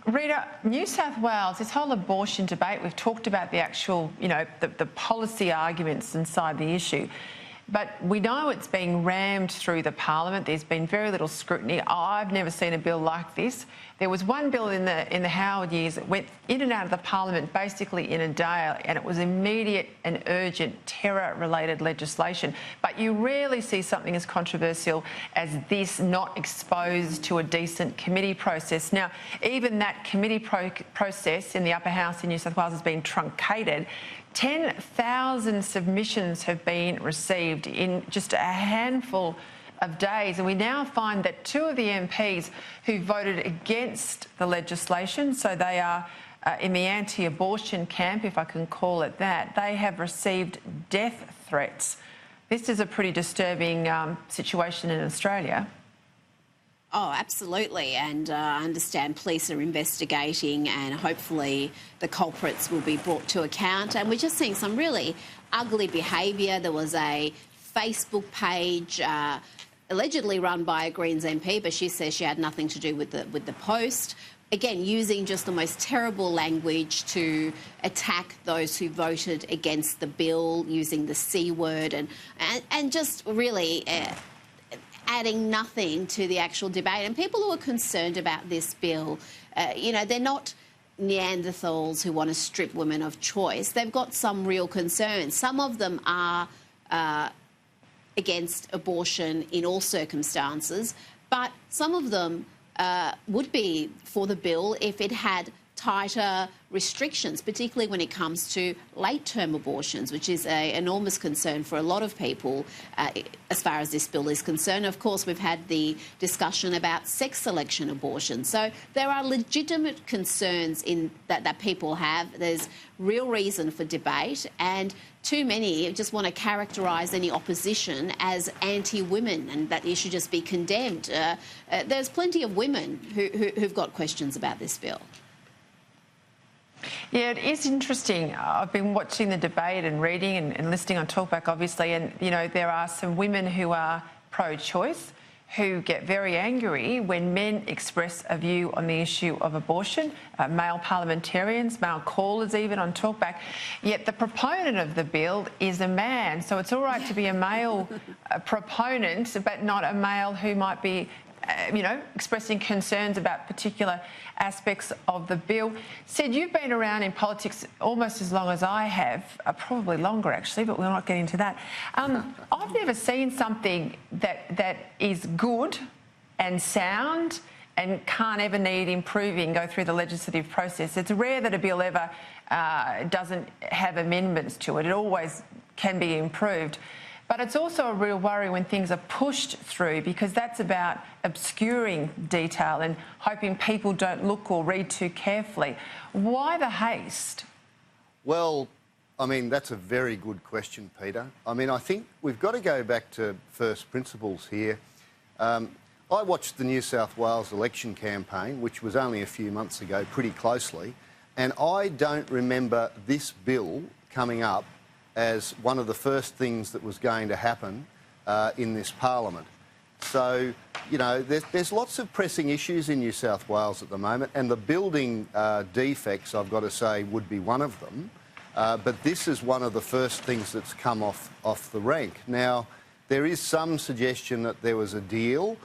Rita, New South Wales, this whole abortion debate, we've talked about the actual, the policy arguments inside the issue. But we know it's being rammed through the parliament. There's been very little scrutiny. I've never seen a bill like this. There was one bill in the Howard years that went in and out of the parliament basically in a day, and it was immediate and urgent terror-related legislation. But you rarely see something as controversial as this not exposed to a decent committee process. Now, even that committee process in the upper house in New South Wales has been truncated. 10,000 submissions have been received in just a handful of days, and we now find that two of the MPs who voted against the legislation, so they are in the anti-abortion camp, if I can call it that, they have received death threats. This is a pretty disturbing situation in Australia. Oh, absolutely. And I understand police are investigating and hopefully the culprits will be brought to account. And we're just seeing some really ugly behaviour. There was a Facebook page allegedly run by a Greens MP, but she says she had nothing to do with the post. Again, using just the most terrible language to attack those who voted against the bill, using the C word and just really... adding nothing to the actual debate. And people who are concerned about this bill, they're not Neanderthals who want to strip women of choice. They've got some real concerns. Some of them are against abortion in all circumstances, but some of them would be for the bill if it had tighter restrictions, particularly when it comes to late-term abortions, which is an enormous concern for a lot of people as far as this bill is concerned. Of course, we've had the discussion about sex selection abortions. So there are legitimate concerns that people have. There's real reason for debate, and too many just want to characterise any opposition as anti-women and that it should just be condemned. There's plenty of women who've got questions about this bill. Yeah, it is interesting. I've been watching the debate and reading and listening on Talkback, obviously, and, there are some women who are pro-choice who get very angry when men express a view on the issue of abortion, male parliamentarians, male callers even on Talkback. Yet the proponent of the bill is a man, so it's all right to be a male proponent, but not a male who might be expressing concerns about particular aspects of the bill. Sid, you've been around in politics almost as long as I have, probably longer actually, but we're not getting to that. I've never seen something that is good and sound and can't ever need improving go through the legislative process. It's rare that a bill ever doesn't have amendments to it. It always can be improved. But it's also a real worry when things are pushed through, because that's about obscuring detail and hoping people don't look or read too carefully. Why the haste? Well, that's a very good question, Peter. I think we've got to go back to first principles here. I watched the New South Wales election campaign, which was only a few months ago, pretty closely, and I don't remember this bill coming up as one of the first things that was going to happen in this parliament. So, there's lots of pressing issues in New South Wales at the moment, and the building defects, I've got to say, would be one of them. But this is one of the first things that's come off the rank. Now, there is some suggestion that there was a deal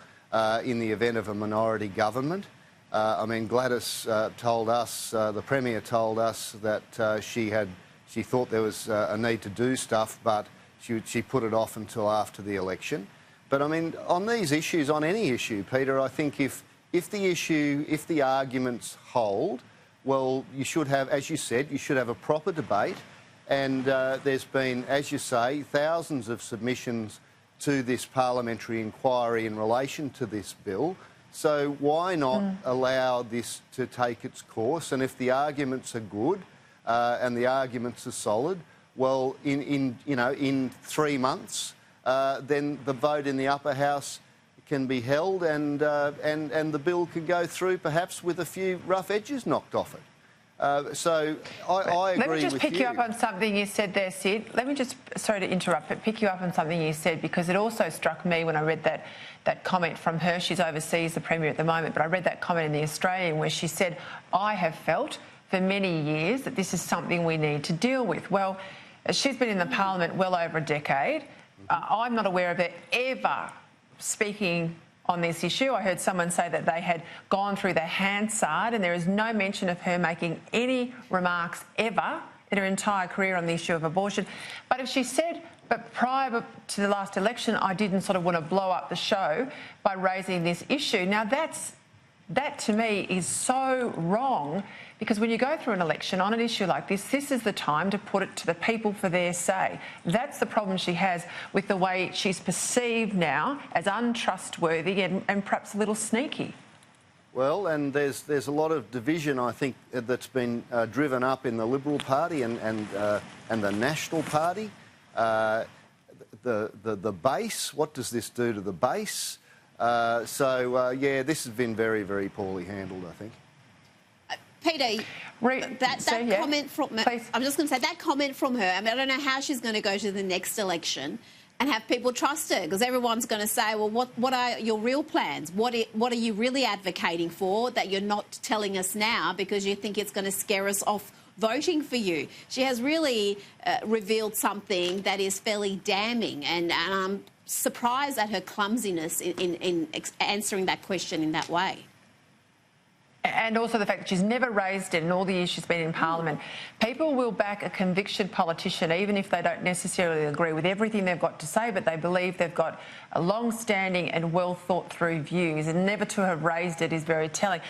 in the event of a minority government. Gladys told us, the Premier told us that she thought there was a need to do stuff, but she put it off until after the election. But on these issues, on any issue, Peter, I think if the arguments hold, well, you should have, as you said, you should have a proper debate. And there's been, as you say, thousands of submissions to this parliamentary inquiry in relation to this bill. So why not allow this to take its course? And if the arguments are good, and the arguments are solid, well, in 3 months, then the vote in the upper house can be held, and the bill could go through, perhaps with a few rough edges knocked off it. So I agree with you. Let me just pick you up on something you said there, Sid. Let me just, sorry to interrupt, but pick you up on something you said, because it also struck me when I read that comment from her. She's overseas, the Premier at the moment, but I read that comment in The Australian where she said, I have felt for many years that this is something we need to deal with. Well, she's been in the Parliament well over a decade. I'm not aware of her ever speaking on this issue. I heard someone say that they had gone through the Hansard, and there is no mention of her making any remarks ever in her entire career on the issue of abortion. But if she said, but prior to the last election, I didn't sort of want to blow up the show by raising this issue. Now, that to me is so wrong, because when you go through an election on an issue like this is the time to put it to the people for their say. That's the problem she has with the way she's perceived now as untrustworthy and perhaps a little sneaky. Well, and there's a lot of division, I think, that's been driven up in the Liberal Party and the National Party. The base, what does this do to the base? Yeah, this has been very, very poorly handled, I think. Peter, comment from... Please. I'm just going to say, that comment from her, I mean, I don't know how she's going to go to the next election and have people trust her, because everyone's going to say, well, what are your real plans? What are you really advocating for that you're not telling us now because you think it's going to scare us off voting for you? She has really revealed something that is fairly damning, and I'm surprised at her clumsiness in answering that question in that way. And also the fact that she's never raised it in all the years she's been in Parliament. People will back a convicted politician even if they don't necessarily agree with everything they've got to say, but they believe they've got a long-standing and well-thought-through views, and never to have raised it is very telling.